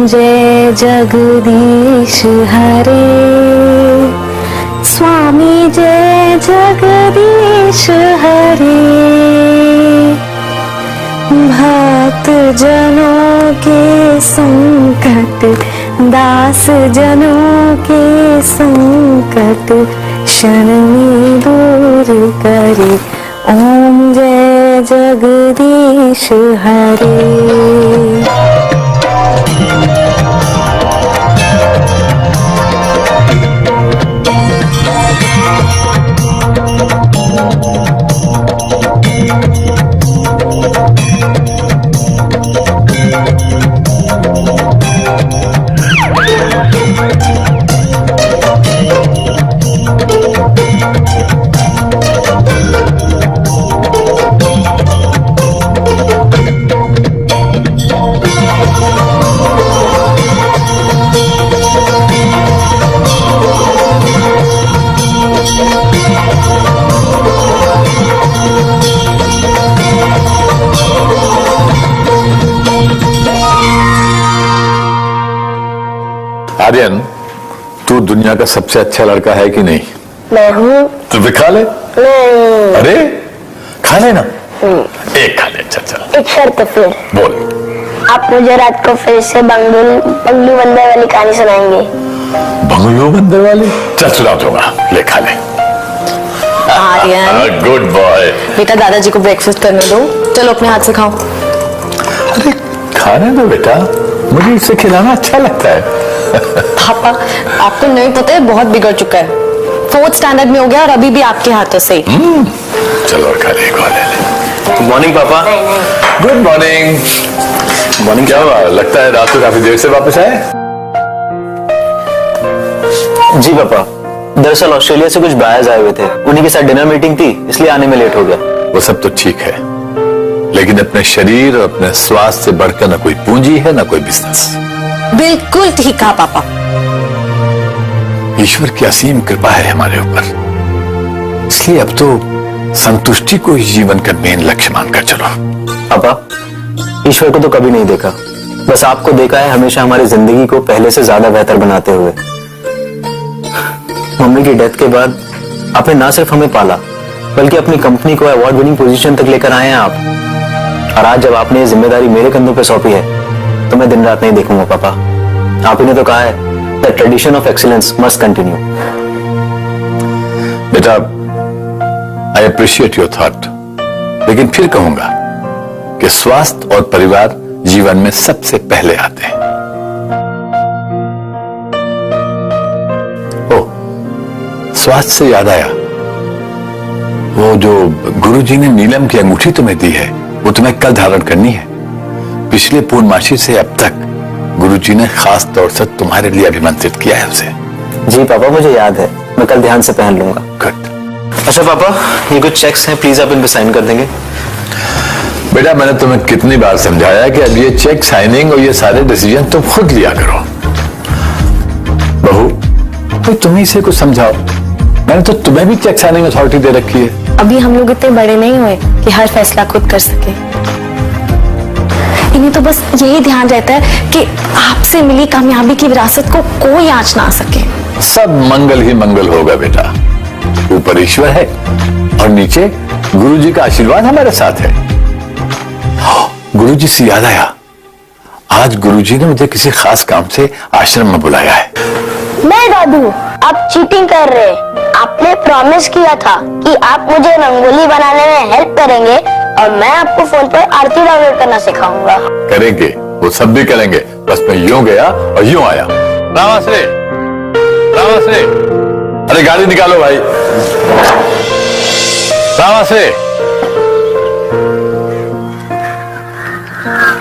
जय जगदीश हरे, स्वामी जय जगदीश हरे। भक्त जनों के संकट, दास जनों के संकट, क्षण में दूर करे। ओम जय जगदीश हरे। आर्यन, तू दुनिया का सबसे अच्छा लड़का है कि नहीं? मैं हूँ। तो भी खा ले। नहीं। अरे खा लेना। एक खा ले। चल एक शर्त फिर। बोल। आप मुझे रात को फिर से बंगलू बंदर वाली कहानी सुनाएंगे। बंगलू बंदर वाली? चल सुना दूंगा, ले खा ले। Aryan, good boy. बेटा दादाजी को ब्रेकफास्ट करने दो, चलो अपने हाथ से खाओ। अरे खाने दो बेटा, मुझे इसे खिलाना अच्छा लगता है। पापा, आपको नहीं पता है बहुत बिगड़ चुका है। 4th स्टैंडर्ड में हो गया और अभी भी आपके हाथों से। चलो खा ले, ले। गुड मॉर्निंग पापा। Good morning. मॉर्निंग। क्या हुआ, लगता है रात को काफी देर से वापस आए? जी पापा, दरअसल ऑस्ट्रेलिया से कुछ बायर्स आए हुए थे, उन्हीं के साथ डिनर मीटिंग थी, इसलिए आने में लेट हो गया। वो सब तो ठीक है, लेकिन अपने शरीर और अपने स्वास्थ्य से बढ़कर ना कोई पूंजी है ना कोई बिजनेस। बिल्कुल ठीक कहा पापा। ईश्वर की असीम कृपा है हमारे ऊपर, इसलिए अब तो संतुष्टि को ही जीवन का मेन लक्ष्य मानकर चलो। पापा, ईश्वर को तो कभी नहीं देखा, बस आपको देखा है हमेशा हमारी जिंदगी को पहले से ज्यादा बेहतर बनाते हुए। मम्मी की डेथ के बाद आपने ना सिर्फ हमें पाला, बल्कि अपनी कंपनी को अवार्ड विनिंग पोजीशन तक लेकर आए हैं आप। और आज जब आपने ये जिम्मेदारी मेरे कंधों पे सौंपी है, तो मैं दिन रात नहीं देखूंगा पापा। आप ही ने तो कहा है the tradition of excellence must continue. बेटा, आई अप्रिशिएट योर थॉट, लेकिन फिर कहूंगा कि स्वास्थ्य और परिवार जीवन में सबसे पहले आते हैं। ओ, स्वास्थ्य से याद आया, वो जो गुरुजी ने नीलम की अंगूठी तुम्हें दी है, वो तुम्हें कल धारण करनी है। पिछले पूर्णमासी से अब तक गुरुजी ने खास तौर से तुम्हारे लिए अभिमंत्रित किया है उसे। जी पापा, मुझे याद है, मैं कल ध्यान से पहन लूंगा। गुड। अच्छा पापा, ये कुछ चेक्स हैं, प्लीज आप इन पे साइन कर देंगे। बेटा, मैंने तुम्हें कितनी बार समझाया कि अब ये चेक साइनिंग और ये सारे डिसीजन तुम खुद लिया करो। बहू, तो तुम ही से कुछ समझाओ, मैंने तो तुम्हें भी चेक साइनिंग अथॉरिटी दे रखी है। अभी हम लोग इतने बड़े नहीं हुए कि हर फैसला खुद कर सके। इन्हें तो बस यही ध्यान रहता है कि आपसे मिली कामयाबी की विरासत को कोई आंच ना आ सके। सब मंगल ही मंगल होगा बेटा। ऊपर ईश्वर है और नीचे गुरुजी का आशीर्वाद हमारे साथ है। गुरुजी से याद आया, आज गुरुजी ने मुझे किसी खास काम से आश्रम में बुलाया है। नहीं दादू, आप चीटिंग कर रहे हैं। आपने प्रॉमिस किया था कि आप मुझे रंगोली बनाने में हेल्प करेंगे और मैं आपको फोन पर आरती डाउनलोड करना सिखाऊंगा। करेंगे, वो सब भी करेंगे, बस मैं यूं गया और यूं आया। रामाश्रे, रामाश्रे, अरे गाड़ी निकालो भाई। रामाश्रे,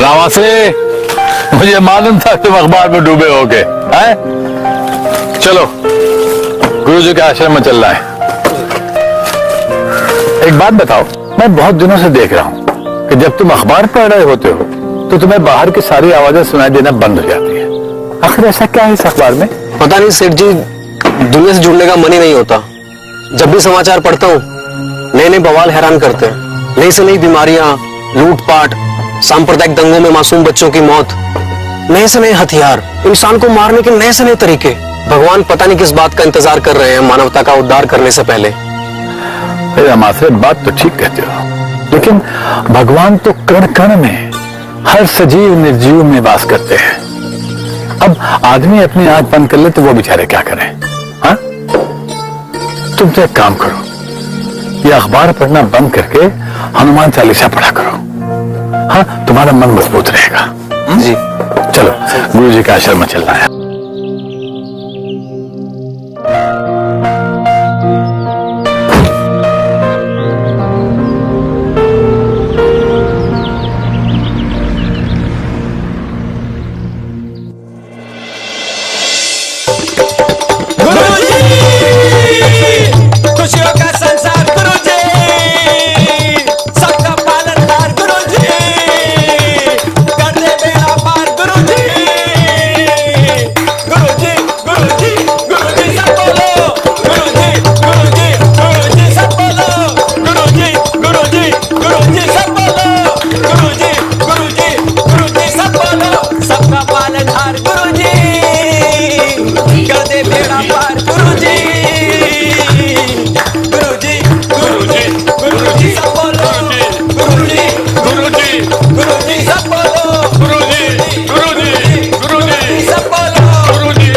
रामाश्रे, मुझे मालूम था तुम अखबार में डूबे होगे। हैं? चलो, गुरुजी के आश्रम में चल रहा है। एक बात बताओ, मैं बहुत दिनों से देख रहा हूं कि जब तुम अखबार पढ़ रहे होते हो तो तुम्हें बाहर की सारी आवाजें सुनाई देना बंद हो जाती है। आखिर ऐसा क्या है इस अखबार में? पता नहीं सेठ जी, दुनिया से जुड़ने का मन ही नहीं होता। जब भी समाचार पढ़ता हूँ, नए नए बवाल हैरान करते हैं। नई से नई बीमारियां, लूटपाट, सांप्रदायिक दंगों में मासूम बच्चों की मौत, नए से नए हथियार, इंसान को मारने के नए से नए तरीके। भगवान पता नहीं किस बात का इंतजार कर रहे हैं मानवता का उद्धार करने से पहले। मात्र बात तो ठीक कहते हो, लेकिन भगवान तो कण कण में, हर सजीव निर्जीव में वास करते हैं। अब आदमी अपनी आंख बंद कर ले तो वो बेचारे क्या करें? हाँ, तुम तो एक काम करो, ये अखबार पढ़ना बंद करके हनुमान चालीसा पढ़ा करो। हाँ, तुम्हारा मन मजबूत रहेगा। जी चलो, गुरु जी का आश्रम में चलना है। खुशियों का संसार गुरुजी, सबका पालनहार गुरुजी, कर दे बेड़ा पार गुरुजी, गुरुजी गुरुजी गुरुजी सब बोलो, गुरुजी गुरुजी गुरुजी सब बोलो, गुरुजी गुरुजी गुरुजी सब बोलो, गुरुजी गुरुजी गुरुजी सब बोलो, सबका पालनहार गुरुजी, कर दे बेड़ा पार गुरुजी, गुरुजी गुरुजी गुरुजी सब बोलो, गुरुजी गुरुजी गुरुजी सब बोलो, गुरुजी गुरुजी गुरुजी सब बोलो, गुरुजी।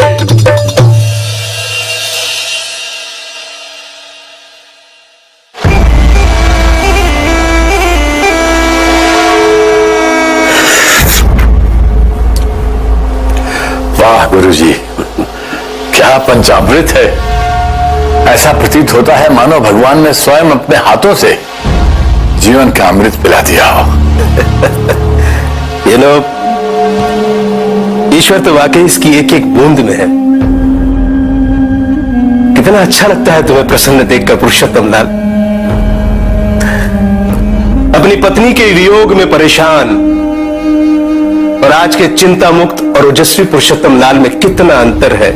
वाह गुरुजी, क्या पंचामृत है। ऐसा प्रतीत होता है मानो भगवान ने स्वयं अपने हाथों से जीवन का अमृत पिला दिया हो। ये लोग, ईश्वर तो वाकई इसकी एक एक बूंद में है। कितना अच्छा लगता है तुम्हें प्रसन्न देखकर पुरुषोत्तम लाल। अपनी पत्नी के वियोग में परेशान और आज के चिंता मुक्त और ओजस्वी पुरुषोत्तम लाल में कितना अंतर है।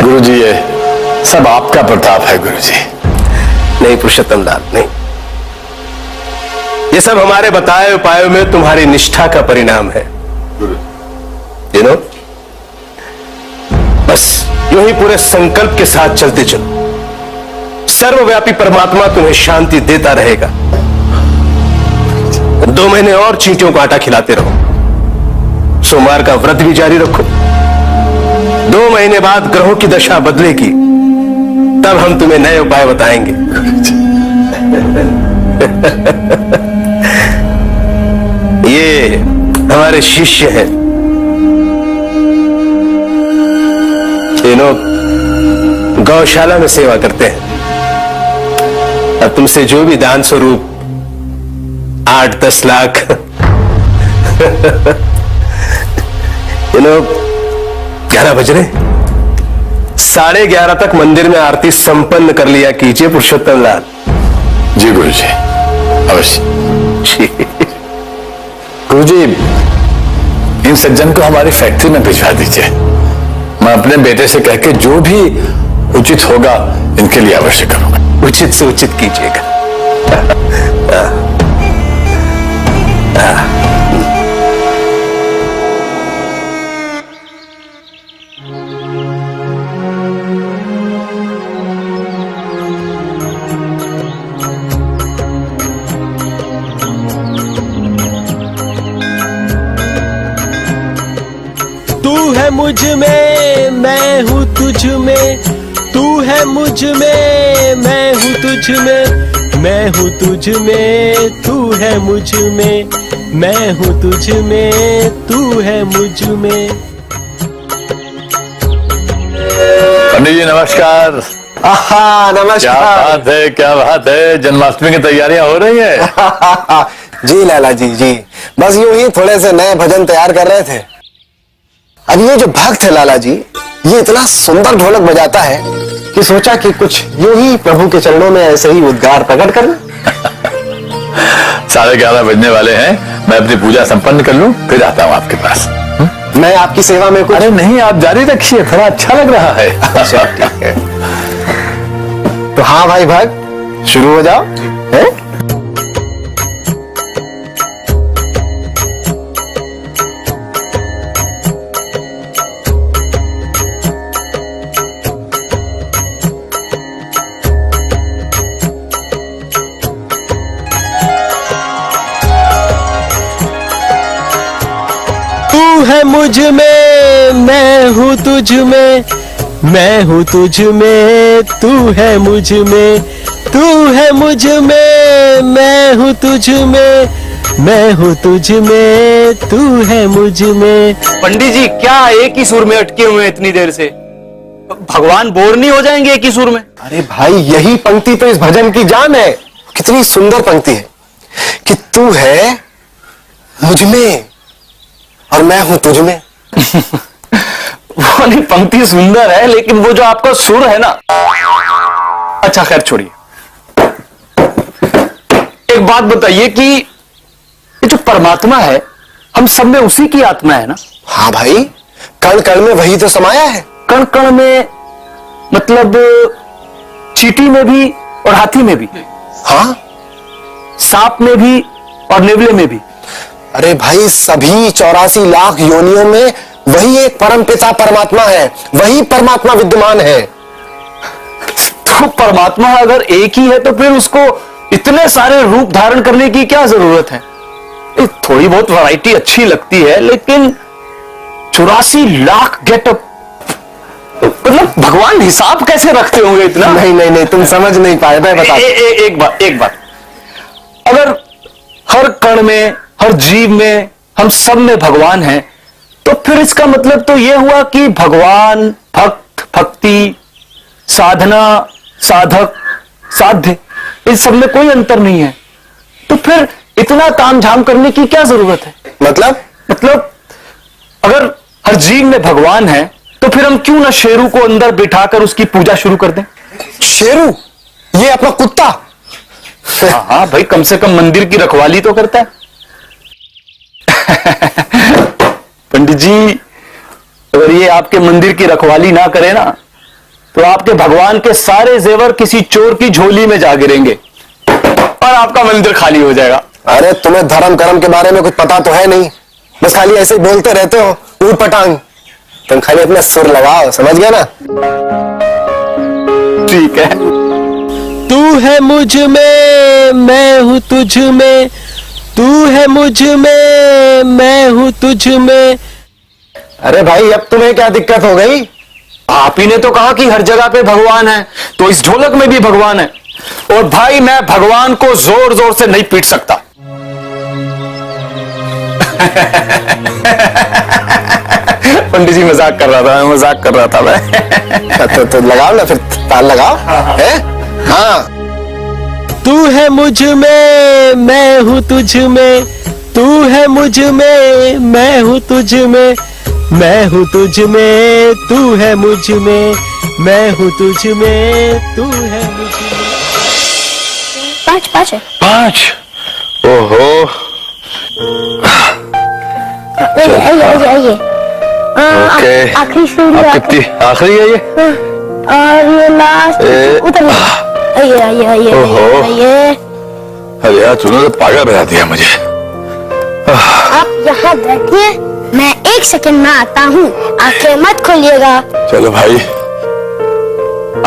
गुरुजी, ये सब आपका प्रताप है गुरुजी। नहीं पुरुषोत्तम लाल, नहीं, ये सब हमारे बताए उपायों में तुम्हारी निष्ठा का परिणाम है। यू नो, बस यूं ही पूरे संकल्प के साथ चलते चलो, सर्वव्यापी परमात्मा तुम्हें शांति देता रहेगा। 2 महीने और चींटियों को आटा खिलाते रहो, सोमवार का व्रत भी जारी रखो। 2 महीने बाद ग्रहों की दशा बदलेगी, तब हम तुम्हें नए उपाय बताएंगे। ये हमारे शिष्य हैं, ये लोग गौशाला में सेवा करते हैं। अब तुमसे जो भी दान स्वरूप 8-10 लाख ये लोग 11 बज रहे, 11:30 तक मंदिर में आरती संपन्न कर लिया कीजिए पुरुषोत्तम लाल। जी गुरुजी, अवश्य। गुरुजी, इन सज्जन को हमारी फैक्ट्री में भिजवा दीजिए। मैं अपने बेटे से कह के जो भी उचित होगा इनके लिए अवश्य करूंगा। उचित से उचित कीजिएगा। तू है मुझ में, मैं हूँ तुझ में, तू है मुझ में, मैं हूँ तुझ में, मैं हूँ तुझ में, तू है मुझ में, मैं हूँ तुझ में, तू है मुझ में। पंडित जी नमस्कार। आहा, क्या नमस्कार। बात है, क्या बात है, जन्माष्टमी की तैयारियां हो रही है? जी लाला जी, जी बस यूं ही थोड़े से नए भजन तैयार कर रहे थे। अब ये जो भक्त है लाला जी, ये इतना सुंदर ढोलक बजाता है कि सोचा कि कुछ यूं ही प्रभु के चरणों में ऐसे ही उद्गार प्रकट करना। 11:30 बजने वाले हैं, मैं अपनी पूजा संपन्न कर लूं, फिर आता हूं आपके पास। मैं आपकी सेवा में कुछ। अरे नहीं, आप जारी रखिए, थोड़ा अच्छा लग रहा है। अच्छा, ठीक है। तो हाँ भाई भक्त, शुरू हो जाओ। है? है मुझ में, मैं हूँ तुझ में, मैं हूँ तुझ में, तू है मुझ में, तू है मुझ में, मैं हूँ तुझ में, मैं हूँ तुझ में, तू है मुझ में। पंडित जी क्या एक ही सुर में अटके हुए हैं इतनी देर से? भगवान बोर नहीं हो जाएंगे एक ही सुर में? अरे भाई यही पंक्ति तो इस भजन की जान है। कितनी सुंदर पंक्ति है कि तू है मुझ में और मैं हूं तुझ में। वो नहीं, पंक्ति सुंदर है लेकिन वो जो आपका सुर है ना। अच्छा खैर छोड़िए, एक बात बताइए कि ये जो परमात्मा है हम सब में उसी की आत्मा है ना? हाँ भाई, कण कण में वही तो समाया है। कण कण में मतलब चींटी में भी और हाथी में भी, हाँ, सांप में भी और नेवले में भी। अरे भाई सभी 84 लाख योनियों में वही एक परम पिता परमात्मा है, वही परमात्मा विद्यमान है। तो परमात्मा अगर एक ही है तो फिर उसको इतने सारे रूप धारण करने की क्या जरूरत है? थोड़ी बहुत वैरायटी अच्छी लगती है लेकिन 84 लाख गेटअप, मतलब भगवान हिसाब कैसे रखते होंगे इतना? नहीं नहीं नहीं, तुम समझ नहीं पाए, मैं बता एक बात, अगर हर कण में हर जीव में हम सब में भगवान हैं तो फिर इसका मतलब तो यह हुआ कि भगवान, भक्त, भक्ति, साधना, साधक, साध्य, इन सब में कोई अंतर नहीं है। तो फिर इतना तामझाम करने की क्या जरूरत है? मतलब अगर हर जीव में भगवान है तो फिर हम क्यों ना शेरू को अंदर बिठाकर उसकी पूजा शुरू कर दें? शेरू ये अपना कुत्ता? हाँ भाई, कम से कम मंदिर की रखवाली तो करता है। पंडित जी अगर ये आपके मंदिर की रखवाली ना करे ना तो आपके भगवान के सारे जेवर किसी चोर की झोली में जा गिरेंगे और आपका मंदिर खाली हो जाएगा। अरे तुम्हें धर्म कर्म के बारे में कुछ पता तो है नहीं, बस खाली ऐसे ही बोलते रहते हो ऊट पटांग। तुम खाली अपना सुर लगाओ, समझ गया ना? ठीक है। तू है मुझ में, मैं हूँ तुझ में, तू है मुझ में, मैं हूँ तुझ में। अरे भाई अब तुम्हें क्या दिक्कत हो गई? आप ही ने तो कहा कि हर जगह पे भगवान है, तो इस ढोलक में भी भगवान है। और भाई मैं भगवान को जोर जोर से नहीं पीट सकता। पंडित जी मजाक कर रहा था मैं। तो लगाओ ना, फिर ताल लगाओ। है? हाँ। तू है मुझ में, मैं हूँ तुझ में, तू है मुझ में, मैं हूँ तुझ में, मैं हूँ तुझ में, तू है मुझ में, मैं हूँ तुझ में, तू है मुझ में। पाँच है। 5? ओहो, आइए। ओके। आखिरी सुर अब कितनी आखिरी है ये? और ये लास्ट उतर आइए। ओहो। अरे यार तूने तो पागल बना दिया मुझे। आप यहाँ बैठिए, मैं 1 सेकंड में आता हूँ, आंखें मत खोलिएगा। चलो भाई।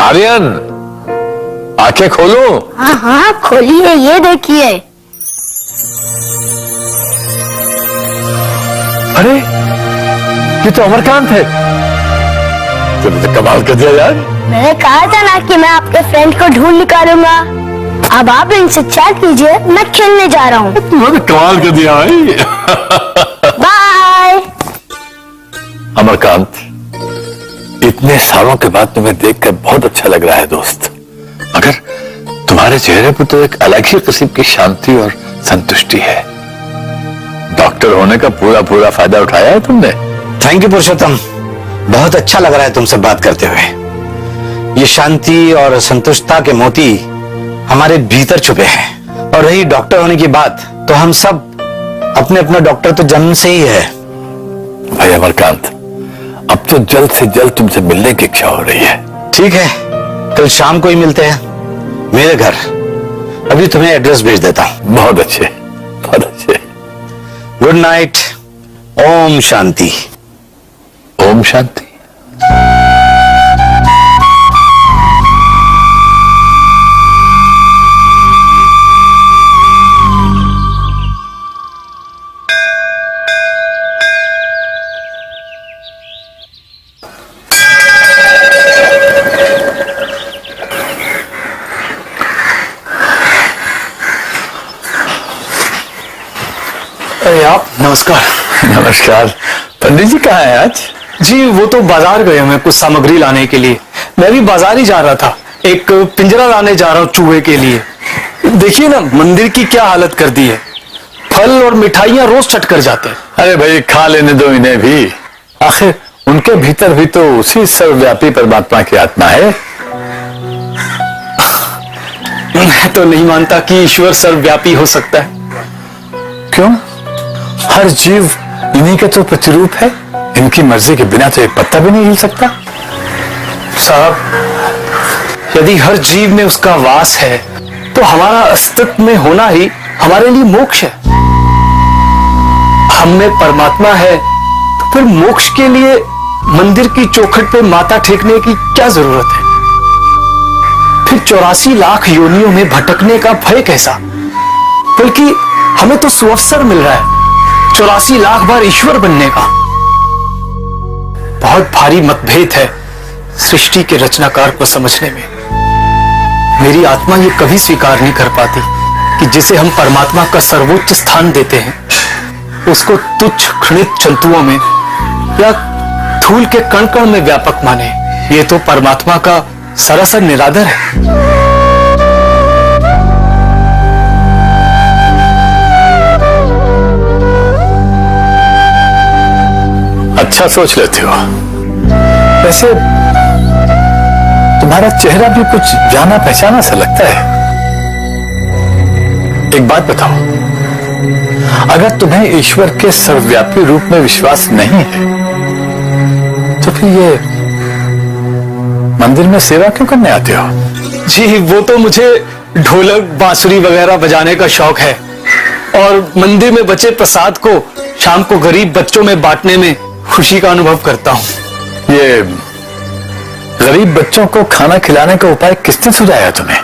आर्यन आंखें खोलो। हाँ खोलिए, ये देखिए। अरे ये तो अमरकांत है। तुमने तो कमाल कर दिया यार। मैंने कहा था ना कि मैं आपके फ्रेंड को ढूंढ निकालूंगा। अब आप इनसे चैट कीजिए, मैं खेलने जा रहा हूँ। तुमने तो कमाल कर दिया भाई। बाय। अमरकांत, इतने सालों के बाद तुम्हें देखकर बहुत अच्छा लग रहा है दोस्त। मगर तुम्हारे चेहरे पर तो एक अलग ही किस्म की शांति और संतुष्टि है। डॉक्टर होने का पूरा फायदा उठाया है तुमने। थैंक यू पुरुषोत्तम, बहुत अच्छा लग रहा है तुमसे बात करते हुए। ये शांति और संतुष्टता के मोती हमारे भीतर छुपे हैं। और रही डॉक्टर होने की बात, तो हम सब अपने अपने डॉक्टर तो जन्म से ही है। भाई अमरकांत, अब तो जल्द से जल्द तुमसे मिलने की इच्छा हो रही है। ठीक है, कल शाम को ही मिलते हैं मेरे घर। अभी तुम्हें एड्रेस भेज देता हूं। बहुत अच्छे। Good night. ओम शांति। ओम शांति। अरे आप नमस्कार। नमस्कार। पंडित जी कहाँ हैं आज? जी वो तो बाजार गए हैं कुछ सामग्री लाने के लिए। मैं भी बाजार ही जा रहा था, एक पिंजरा लाने जा रहा हूँ चूहे के लिए। देखिए ना मंदिर की क्या हालत कर दी है, फल और मिठाइयाँ रोज चट कर जाते हैं। अरे भाई खा लेने दो इन्हें भी, आखिर उनके भीतर भी तो उसी सर्वव्यापी परमात्मा की आत्मा है। मैं तो नहीं मानता कि ईश्वर सर्वव्यापी हो सकता है। क्यों? हर जीव इन्हीं का तो प्रतिरूप है, इनकी मर्जी के बिना तो एक पत्ता भी नहीं हिल सकता। साहब यदि हर जीव में उसका वास है तो हमारा अस्तित्व में होना ही हमारे लिए मोक्ष है। हम में परमात्मा है तो फिर मोक्ष के लिए मंदिर की चौखट पे माथा टेकने की क्या जरूरत है? फिर 84 लाख योनियों में भटकने का भय कैसा? बल्कि हमें तो सुअवसर मिल रहा है 84 लाख बार ईश्वर बनने का। बहुत भारी मतभेद है सृष्टि के रचनाकार को समझने में। मेरी आत्मा ये कभी स्वीकार नहीं कर पाती कि जिसे हम परमात्मा का सर्वोच्च स्थान देते हैं उसको तुच्छ क्षणित जंतुओं में या धूल के कण कण में व्यापक माने। ये तो परमात्मा का सरासर निरादर है। अच्छा सोच लेते हो। वैसे तुम्हारा चेहरा भी कुछ जाना पहचाना सा लगता है। एक बात बताओ, अगर तुम्हें ईश्वर के सर्वव्यापी रूप में विश्वास नहीं है तो फिर ये मंदिर में सेवा क्यों करने आते हो? जी वो तो मुझे ढोलक बांसुरी वगैरह बजाने का शौक है और मंदिर में बचे प्रसाद को शाम को गरीब बच्चों में बांटने में खुशी का अनुभव करता हूँ। ये गरीब बच्चों को खाना खिलाने का उपाय किसने सुझाया तुम्हें?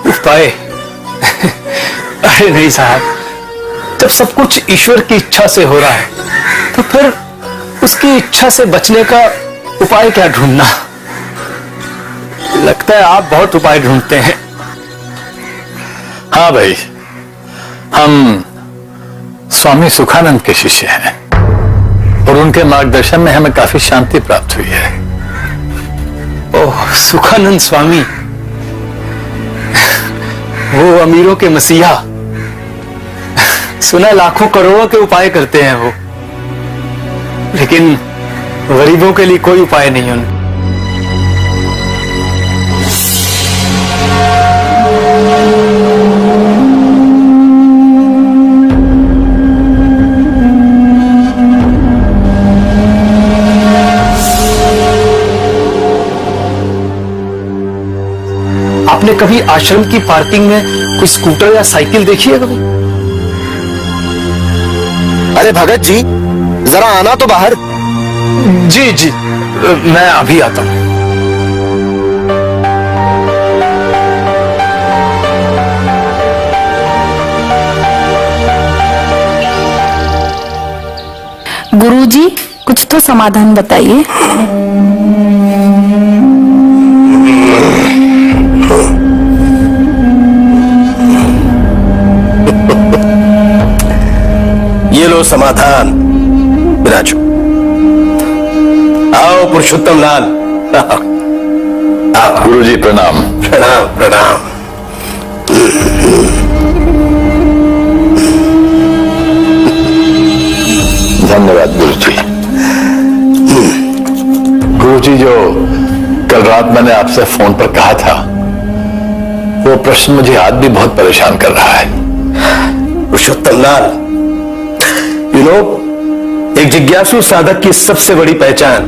उपाय? अरे नहीं साहब, जब सब कुछ ईश्वर की इच्छा से हो रहा है तो फिर उसकी इच्छा से बचने का उपाय क्या ढूंढना? लगता है आप बहुत उपाय ढूंढते हैं। हाँ भाई, हम स्वामी सुखानंद के शिष्य हैं और उनके मार्गदर्शन में हमें काफी शांति प्राप्त हुई है। ओह सुखानंद स्वामी, वो अमीरों के मसीहा। सुना लाखों करोड़ों के उपाय करते हैं वो, लेकिन गरीबों के लिए कोई उपाय नहीं है। आपने कभी आश्रम की पार्किंग में कोई स्कूटर या साइकिल देखी है कभी? अरे भगत जी जरा आना तो बाहर। जी जी मैं अभी आता हूं। गुरुजी कुछ तो समाधान बताइए। ये लो समाधान, विराजो। आओ पुरुषोत्तम लाल। गुरुजी प्रणाम। प्रणाम प्रणाम। धन्यवाद गुरुजी। गुरुजी, जो कल रात मैंने आपसे फोन पर कहा था वो प्रश्न मुझे आज भी बहुत परेशान कर रहा है। पुरुषोत्तम लाल, एक जिज्ञासु साधक की सबसे बड़ी पहचान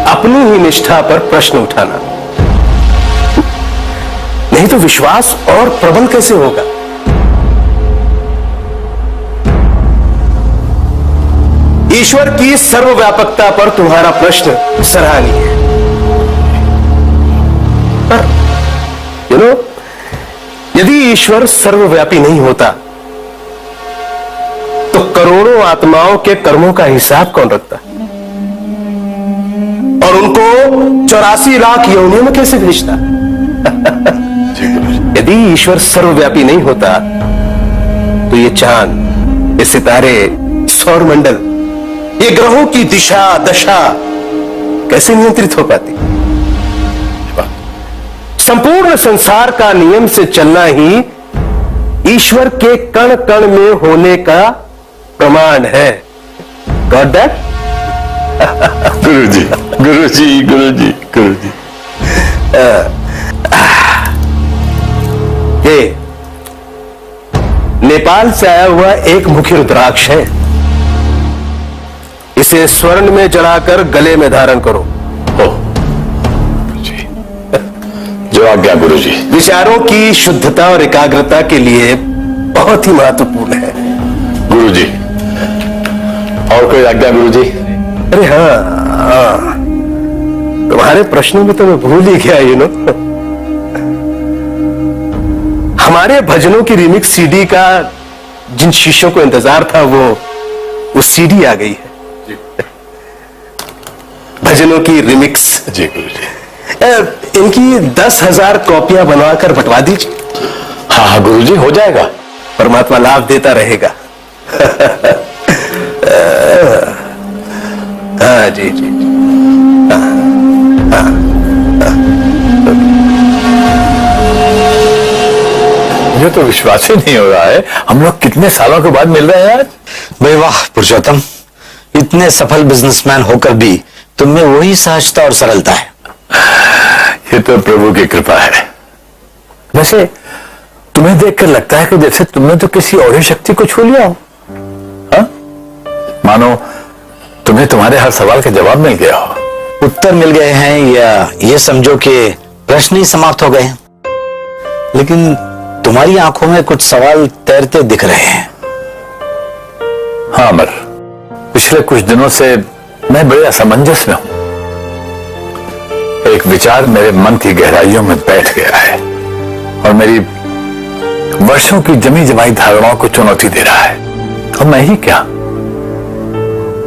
अपनी ही निष्ठा पर प्रश्न उठाना। नहीं तो विश्वास और प्रबल कैसे होगा? ईश्वर की सर्वव्यापकता पर तुम्हारा प्रश्न सराहनीय है, पर यदि ईश्वर सर्वव्यापी नहीं होता तो करोड़ों आत्माओं के कर्मों का हिसाब कौन रखता और उनको 84 लाख योनियों में कैसे भेजता? यदि ईश्वर सर्वव्यापी नहीं होता तो ये चांद, ये सितारे, सौर मंडल, ये ग्रहों की दिशा दशा कैसे नियंत्रित हो पाती? संपूर्ण संसार का नियम से चलना ही ईश्वर के कण कण में होने का प्रमाण है। Got that? गुरुजी, गुरुजी, गुरुजी, गुरुजी। ये नेपाल से आया हुआ एक मुखी रुद्राक्ष है। इसे स्वर्ण में जलाकर गले में धारण करो। जी, जो आज्ञा गुरुजी। विचारों की शुद्धता और एकाग्रता के लिए बहुत ही महत्वपूर्ण है। गुरुजी, और कोई आज्ञा गुरुजी? अरे हाँ, तुम्हारे प्रश्नों में तो मैं भूल ही गया, हमारे भजनों की रिमिक्स सीडी का जिन शिष्यों को इंतजार था वो सीडी आ गई है। भजनों की रिमिक्स। जी गुरुजी। इनकी 10,000 कॉपियां बनवाकर बंटवा दीजिए। हाँ हाँ गुरुजी, हो जाएगा। परमात्मा लाभ देता रहेगा। हाँ जी जी। मुझे तो विश्वास ही नहीं हो रहा है, हम लोग कितने सालों के बाद मिल रहे हैं आज। भाई वाह पुरुषोत्तम, इतने सफल बिजनेसमैन होकर भी तुम में वही सहजता और सरलता है। ये तो प्रभु की कृपा है। वैसे तुम्हें देखकर लगता है कि जैसे तुमने तो किसी और ही शक्ति को छू लिया हो। हाँ? मानो तुम्हें तुम्हारे हर सवाल का जवाब मिल गया हो। उत्तर मिल गए हैं या ये समझो कि प्रश्न ही समाप्त हो गए हैं। लेकिन तुम्हारी आंखों में कुछ सवाल तैरते दिख रहे हैं। हाँ अमर, पिछले कुछ दिनों से मैं बड़े असमंजस में हूं। एक विचार मेरे मन की गहराइयों में बैठ गया है और मेरी वर्षों की जमी जमाई धारणाओं को चुनौती दे रहा है। और मैं ही क्या,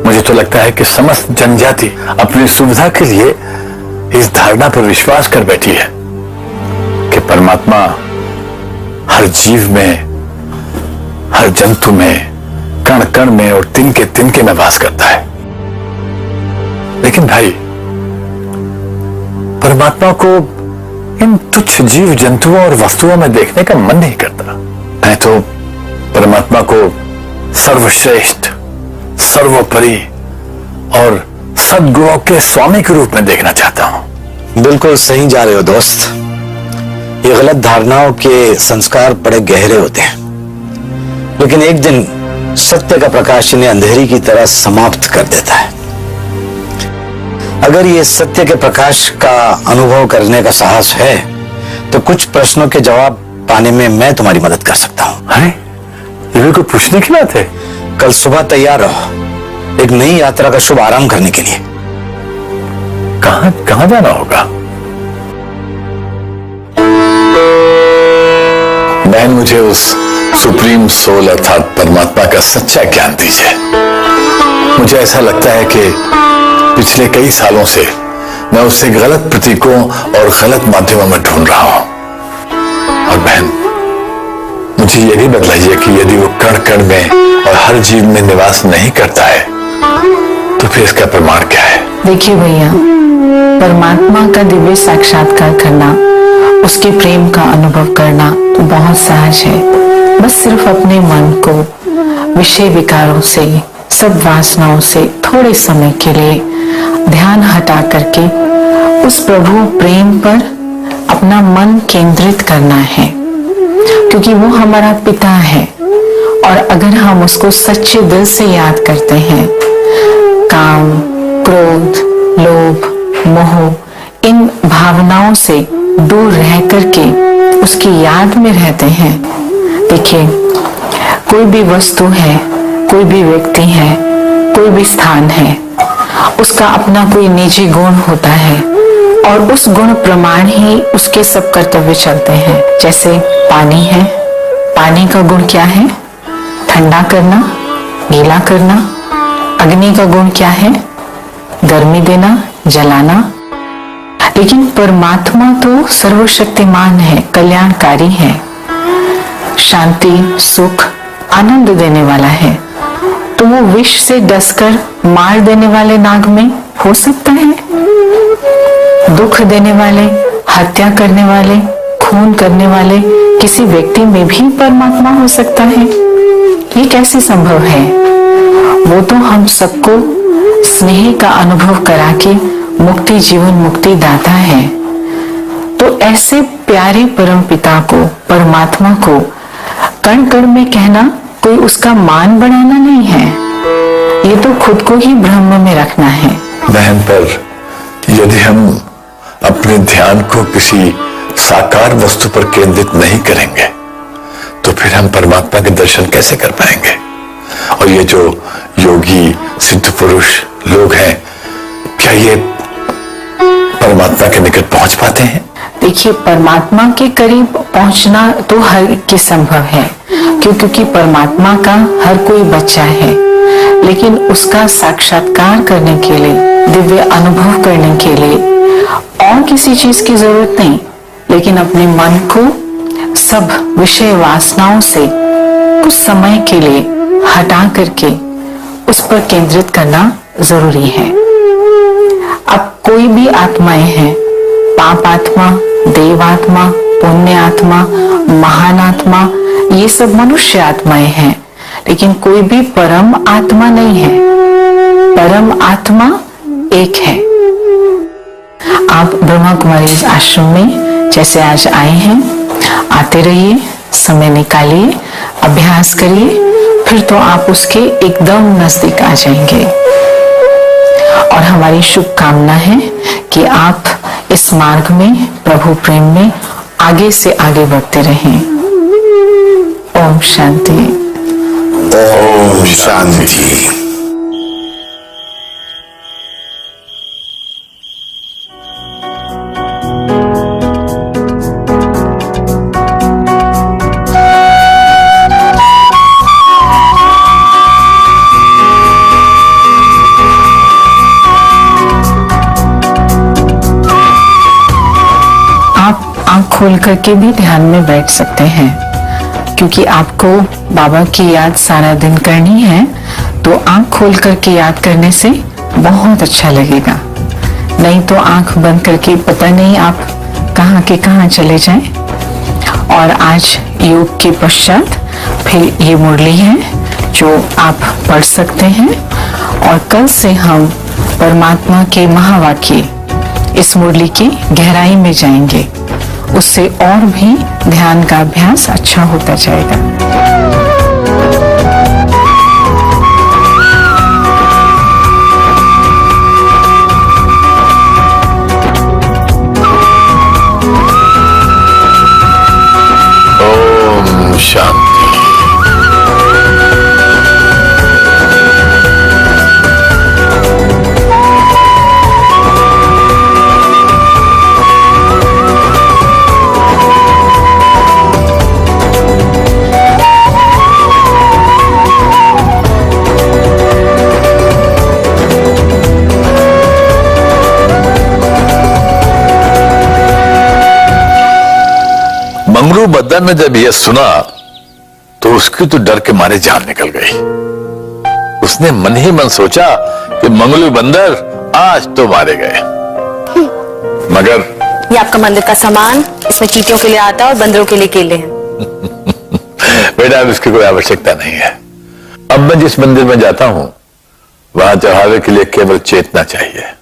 मुझे तो लगता है कि समस्त जनजाति अपनी सुविधा के लिए इस धारणा पर विश्वास कर बैठी है कि परमात्मा हर जीव में, हर जंतु में, कण कण में और तिनके तिनके में वास करता है। लेकिन भाई, परमात्मा को इन तुच्छ जीव जंतुओं और वस्तुओं में देखने का मन नहीं करता। मैं तो परमात्मा को सर्वश्रेष्ठ, सर्वोपरि और सद्गुणों के स्वामी के रूप में देखना चाहता हूं। बिल्कुल सही जा रहे हो दोस्त। ये गलत धारणाओं के संस्कार बड़े गहरे होते हैं, लेकिन एक दिन सत्य का प्रकाश इन्हें अंधेरी की तरह समाप्त कर देता है। अगर ये सत्य के प्रकाश का अनुभव करने का साहस है तो कुछ प्रश्नों के जवाब पाने में मैं तुम्हारी मदद कर सकता हूं। अरे, ये भी कोई पूछने की बात है? कल सुबह तैयार रहो, एक नई यात्रा का शुभ आरंभ करने के लिए। कहां जाना होगा? बहन, मुझे उस सुप्रीम सोल अर्थात परमात्मा का सच्चा ज्ञान दीजिए। मुझे ऐसा लगता है कि पिछले कई सालों से मैं उससे गलत प्रतीकों और गलत माध्यमों में ढूंढ रहा हूं। और बहन, मुझे यह भी बतलाइए कि यदि वो कण कण में और हर जीव में निवास नहीं करता है तो फिर इसका प्रमाण क्या है? देखिए भैया, परमात्मा का दिव्य साक्षात्कार करना, उसके प्रेम का अनुभव करना तो बहुत सहज है। बस सिर्फ अपने मन को विषय विकारों से, सब वासनाओं से थोड़े समय के लिए ध्यान हटा करके उस प्रभु प्रेम पर अपना मन केंद्रित करना है, क्योंकि वो हमारा पिता है। और अगर हम उसको सच्चे दिल से याद करते हैं, काम, क्रोध, लोभ, मोह इन भावनाओं से दूर रह करके उसकी याद में रहते हैं। देखिए, कोई भी वस्तु है, कोई भी व्यक्ति है, कोई भी स्थान है, उसका अपना कोई निजी गुण होता है और उस गुण प्रमाण ही उसके सब कर्तव्य चलते हैं। जैसे पानी है, पानी का गुण क्या है? ठंडा करना, गीला करना। अग्नि का गुण क्या है? गर्मी देना, जलाना। लेकिन परमात्मा तो सर्वशक्तिमान है, कल्याणकारी है। शांति, सुख, आनंद देने वाला है, तो वो विष से डसकर मार देने वाले नाग में हो सकता है? दुख देने वाले, हत्या करने वाले, खून करने वाले किसी व्यक्ति में भी परमात्मा हो सकता है? ये कैसे संभव है? वो तो हम सबको स्नेह का अनुभव करा के मुक्ति, जीवन मुक्ति दाता है। तो ऐसे प्यारे परम पिता को, परमात्मा को कण कण में कहना कोई उसका मान बढ़ाना नहीं है, ये तो खुद को ही ब्रह्म में रखना है। बहन, पर यदि हम अपने ध्यान को किसी साकार वस्तु पर केंद्रित नहीं करेंगे तो फिर हम परमात्मा के दर्शन कैसे कर पाएंगे? और ये जो योगी सिद्ध पुरुष लोग हैं, क्या ये परमात्मा के निकट पहुंच पाते हैं? देखिए, परमात्मा के करीब पहुंचना तो हर एक के संभव है, क्योंकि परमात्मा का हर कोई बच्चा है, लेकिन उसका साक्षात्कार करने के लिए, दिव्य अनुभव करने के लिए और किसी चीज की जरूरत नहीं, लेकिन अपने मन को सब विषय वासनाओं से कुछ समय के लिए हटा करके उस पर केंद्रित करना जरूरी है। अब कोई भी आत्माएं हैं, पाप आत्मा, देव आत्मा, पुण्य आत्मा, महान आत्मा, ये सब मनुष्य आत्माएं हैं, लेकिन कोई भी परम आत्मा नहीं है। परम आत्मा एक है। आप ब्रह्मा कुमारी आश्रम में जैसे आज आए हैं, आते रहिए, समय निकालिए, अभ्यास करिए, फिर तो आप उसके एकदम नजदीक आ जाएंगे। और हमारी शुभकामना है कि आप इस मार्ग में, प्रभु प्रेम में आगे से आगे बढ़ते रहें। ओम शांति। ओम शांति। खोल करके भी ध्यान में बैठ सकते हैं, क्योंकि आपको बाबा की याद सारा दिन करनी है, तो आंख खोल करके याद करने से बहुत अच्छा लगेगा। नहीं तो आंख बंद करके पता नहीं आप कहाँ के कहाँ चले जाएं। और आज योग के पश्चात फिर ये मुरली है जो आप पढ़ सकते हैं, और कल से हम परमात्मा के महावाक्य इस मुरली की गहराई में जाएंगे। उससे और भी ध्यान का अभ्यास अच्छा होता जाएगा। ओम शांति। मंगरू बदन ने जब यह सुना तो उसकी तो डर के मारे जान निकल गई। उसने मन ही मन सोचा कि मंगलू बंदर आज तो मारे गए। मगर ये आपका मंदिर का सामान, इसमें चींटियों के लिए आता है और बंदरों के लिए केले हैं। बेटा, अब इसकी कोई आवश्यकता नहीं है। अब मैं जिस मंदिर में जाता हूं वहां चढ़ावे के लिए केवल चेतना चाहिए।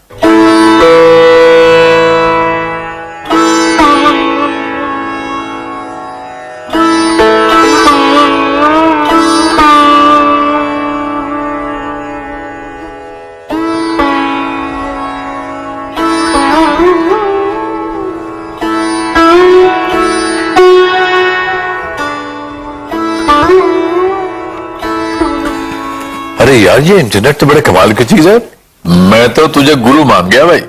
अरे यार, ये इंटरनेट तो बड़े कमाल की चीज है। मैं तो तुझे गुरु मान गया भाई।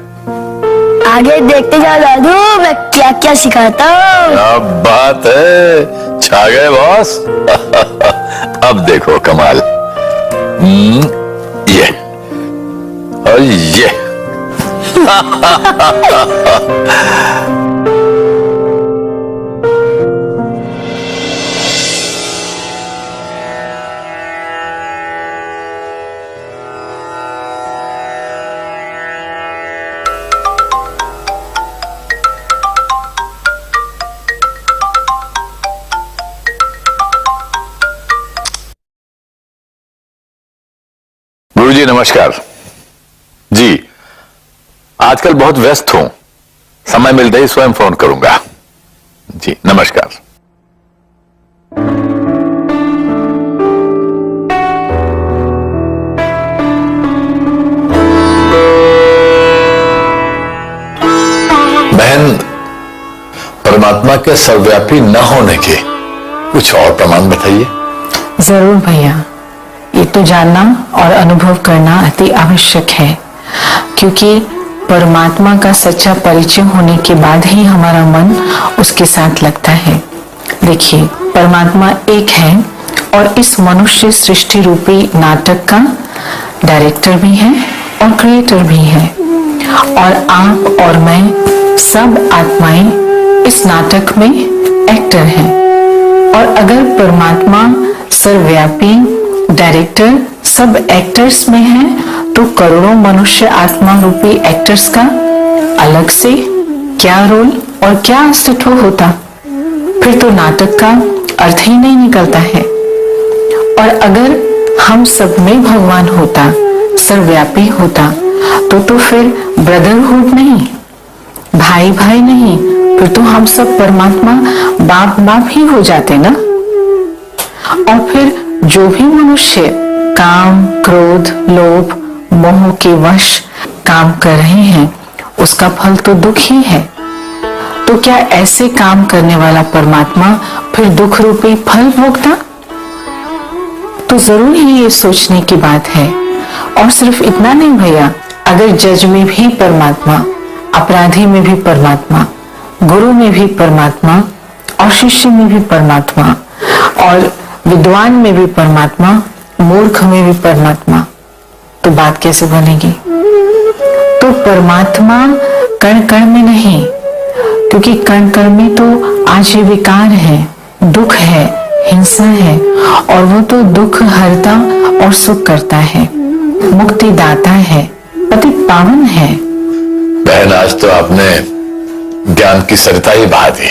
आगे देखते जाओ दादू, मैं क्या क्या सिखाता हूँ। क्या बात है, छा गए बॉस। अब देखो कमाल। ये और ये। गुरुजी नमस्कार। जी आजकल बहुत व्यस्त हूं, समय मिलते ही स्वयं फोन करूंगा। जी नमस्कार। बहन, परमात्मा के सर्वव्यापी न होने के कुछ और प्रमाण बताइए। जरूर भैया, ये तो जानना और अनुभव करना अति आवश्यक है, क्योंकि परमात्मा का सच्चा परिचय होने के बाद ही हमारा मन उसके साथ लगता है। देखिए, परमात्मा एक है और इस मनुष्य सृष्टि रूपी नाटक का डायरेक्टर भी है और क्रिएटर भी है, और आप और मैं सब आत्माएं इस नाटक में एक्टर हैं। और अगर परमात्मा सर्वव्यापी डायरेक्टर सब एक्टर्स में है, तो करोड़ों मनुष्य आत्मा रूपी एक्टर्स का अलग से क्या रोल और क्या अस्तित्व होता? फिर तो नाटक का अर्थ ही नहीं निकलता है। और अगर हम सब में भगवान होता, सर्वव्यापी होता, तो फिर ब्रदरहुड नहीं, भाई भाई नहीं, फिर तो हम सब परमात्मा बाप बाप ही हो जाते ना। और फिर जो भी मनुष्य काम, क्रोध, लोभ, मोह के वश काम कर रहे हैं, उसका फल तो दुख ही है। तो क्या ऐसे काम करने वाला परमात्मा फिर दुख रूपी फल भोगता? तो जरूर ही ये सोचने की बात है। और सिर्फ इतना नहीं भैया, अगर जज में भी परमात्मा, अपराधी में भी परमात्मा, गुरु में भी परमात्मा, और शिष्य में भी परमात्मा, और विद्वान में भी परमात्मा, मूर्ख में भी परमात्मा, तो बात कैसे बनेगी? तो परमात्मा कण कण में नहीं, क्योंकि कण कण में तो आजीविकार है, दुख है, हिंसा है, और वो तो दुख हरता और सुख करता है, मुक्ति दाता है, पति पावन है। बहन, आज तो आपने ज्ञान की सरिता ही बहा दी।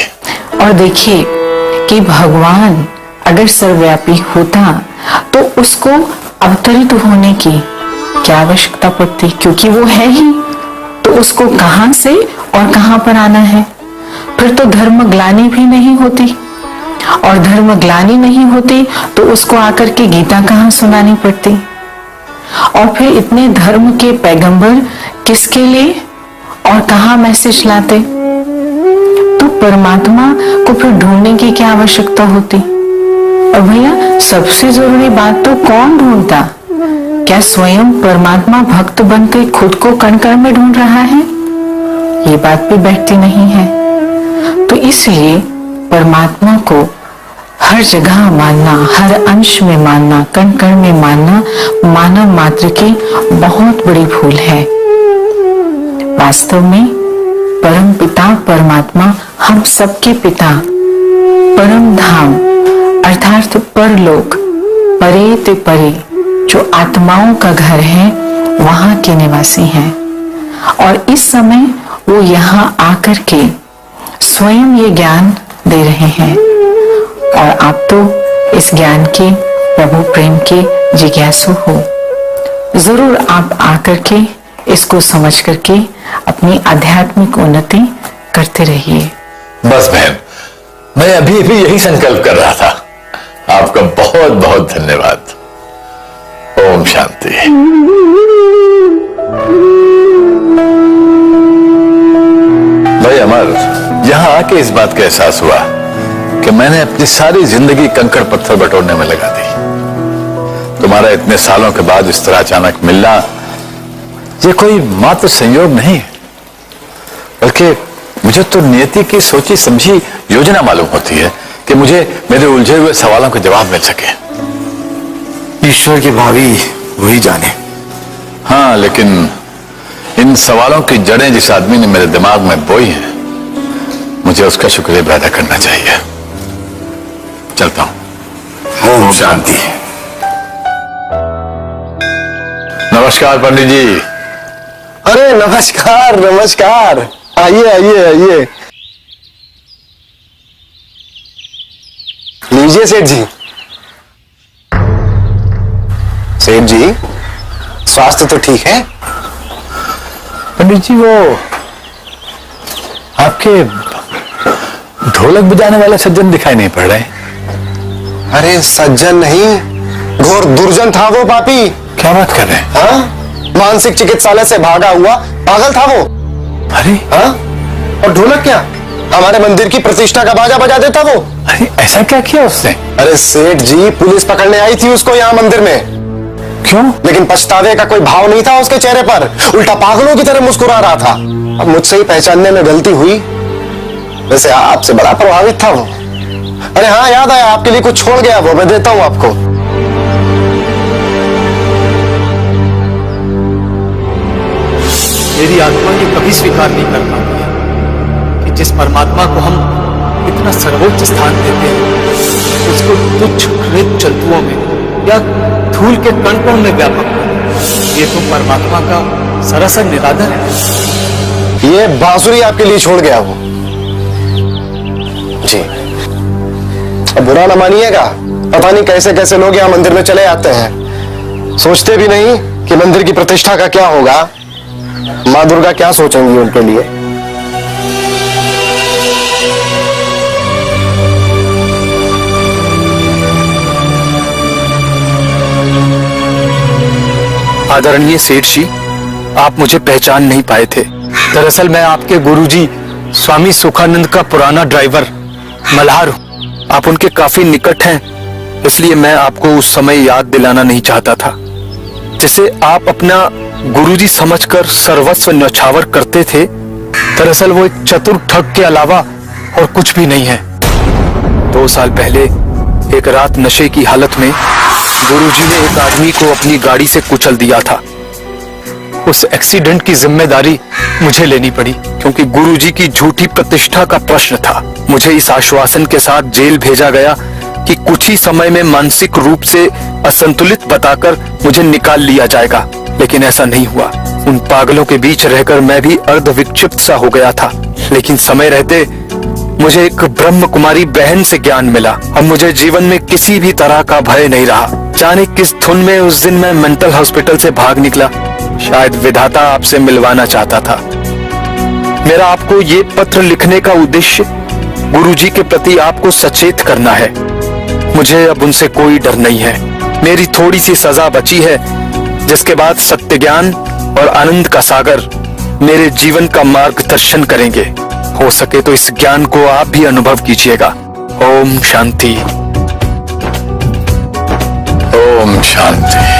और देखिए कि भगवान अगर सर्वव्यापी होता तो उसको अवतरित होने की क्या आवश्यकता पड़ती? क्योंकि वो है ही, तो उसको कहां से और कहां पर आना है? फिर तो धर्म ग्लानि भी नहीं होती, और धर्म ग्लानि नहीं होती तो उसको आकर के गीता कहां सुनानी पड़ती? और फिर इतने धर्म के पैगंबर किसके लिए और कहां मैसेज लाते? तो परमात्मा को फिर ढूंढने की क्या आवश्यकता होती? और भैया, सबसे जरूरी बात तो कौन ढूंढता? क्या स्वयं परमात्मा भक्त बनकर खुद को कण कण में ढूंढ रहा है? ये बात भी बैठती नहीं है। तो इसलिए परमात्मा को हर जगह मानना, हर अंश में मानना, कण कण में मानना मानव मात्र की बहुत बड़ी भूल है। वास्तव में परम पिता परमात्मा हम सबके पिता, परम धाम अर्थात परलोक, परे ते परे, जो आत्माओं का घर है, वहां के निवासी हैं। और इस समय वो यहाँ आकर के स्वयं ये ज्ञान दे रहे हैं, और आप तो इस ज्ञान के, प्रभु प्रेम के जिज्ञासु हो। जरूर आप आकर के इसको समझ करके अपनी आध्यात्मिक उन्नति करते रहिए। बस बहन, मैं अभी अभी यही संकल्प कर रहा था। आपका बहुत बहुत धन्यवाद। ओम शांति। भाई अमर, यहां आके इस बात का एहसास हुआ कि मैंने अपनी सारी जिंदगी कंकड़ पत्थर बटोरने में लगा दी। तुम्हारा इतने सालों के बाद इस तरह अचानक मिलना, ये कोई मात्र संयोग नहीं, बल्कि मुझे तो नियति की सोची समझी योजना मालूम होती है कि मुझे मेरे उलझे हुए सवालों के जवाब मिल सके। ईश्वर की भावी वही जाने। हाँ, लेकिन इन सवालों की जड़ें जिस आदमी ने मेरे दिमाग में बोई हैं, मुझे उसका शुक्रिया अदा करना चाहिए। चलता हूं। ओम शांति। नमस्कार पंडित जी। अरे नमस्कार नमस्कार, आइए आइए आइए, लीजिए सेठ जी। सेठ जी, स्वास्थ्य तो ठीक है? पंडित जी, वो आपके ढोलक बजाने वाला सज्जन दिखाई नहीं पड़ रहे। अरे सज्जन नहीं, घोर दुर्जन था वो पापी। क्या बात कर रहे हैं? हाँ, मानसिक चिकित्सालय से भागा हुआ पागल था वो। अरे हाँ, और ढोलक क्या, हमारे मंदिर की प्रतिष्ठा का बाजा बजा देता वो। अरे ऐसा क्या किया उसने? अरे सेठ जी, पुलिस पकड़ने आई थी उसको यहाँ मंदिर में। क्यों? लेकिन पछतावे का कोई भाव नहीं था उसके चेहरे पर, उल्टा पागलों की तरह मुस्कुरा रहा था। अब मुझसे ही पहचानने में गलती हुई, वैसे आपसे बड़ा प्रभावित था वो। अरे हाँ, याद आया, आपके लिए कुछ छोड़ गया वो, मैं देता हूं आपको। मेरी आत्मा ये कभी स्वीकार नहीं कर पाती है कि जिस परमात्मा को हम इतना सर्वोच्च स्थान देते हैं, उसको तुच्छ कृत जंतुओं में या धूल के कण कण में व्यापक है। ये तो परमात्मा का सरासर निरादर है। ये बांसुरी आपके लिए छोड़ गया वो जी। अब बुरा ना मानिएगा, पता नहीं कैसे कैसे लोग यहाँ मंदिर में चले आते हैं, सोचते भी नहीं कि मंदिर की प्रतिष्ठा का क्या होगा, माँ दुर्गा क्या सोचेंगी उनके लिए। आदरणीय सेठ जी, आप मुझे पहचान नहीं पाए थे। दरअसल मैं आपके गुरुजी स्वामी सुखानंद का पुराना ड्राइवर मल्हार हूं। आप उनके काफी निकट हैं, इसलिए मैं आपको उस समय याद दिलाना नहीं चाहता था, जिसे आप अपना गुरुजी समझकर सर्वस्व न्यौछावर करते थे। दरअसल वो एक चतुर ठग के अलावा और कुछ भी नहीं है। 2 साल पहले एक रात नशे की हालत में गुरुजी ने एक आदमी को अपनी गाड़ी से कुचल दिया था। उस एक्सीडेंट की जिम्मेदारी मुझे लेनी पड़ी, क्योंकि गुरुजी की झूठी प्रतिष्ठा का प्रश्न था। मुझे इस आश्वासन के साथ जेल भेजा गया कि कुछ ही समय में मानसिक रूप से असंतुलित बताकर मुझे निकाल लिया जाएगा, लेकिन ऐसा नहीं हुआ। उन पागलों के बीच रहकर मैं भी अर्ध विक्षिप्त सा हो गया था, लेकिन समय रहते मुझे एक ब्रह्म कुमारी बहन से ज्ञान मिला। अब मुझे जीवन में किसी भी तरह का भय नहीं रहा। जाने किस धुन में उस दिन मैं मेंटल हॉस्पिटल से भाग निकला। शायद विधाता आपसे मिलवाना चाहता था। मेरा आपको ये पत्र लिखने का उद्देश्य गुरुजी के प्रति आपको सचेत करना है। मुझे अब उनसे कोई डर नहीं है। मेरी थोड़ी सी सजा बची है, जिसके बाद सत्य ज्ञान और आनंद का सागर मेरे जीवन का मार्गदर्शन करेंगे। हो सके तो इस ज्ञान को आप भी अनुभव कीजिएगा। ओम शांति। ओम शांति।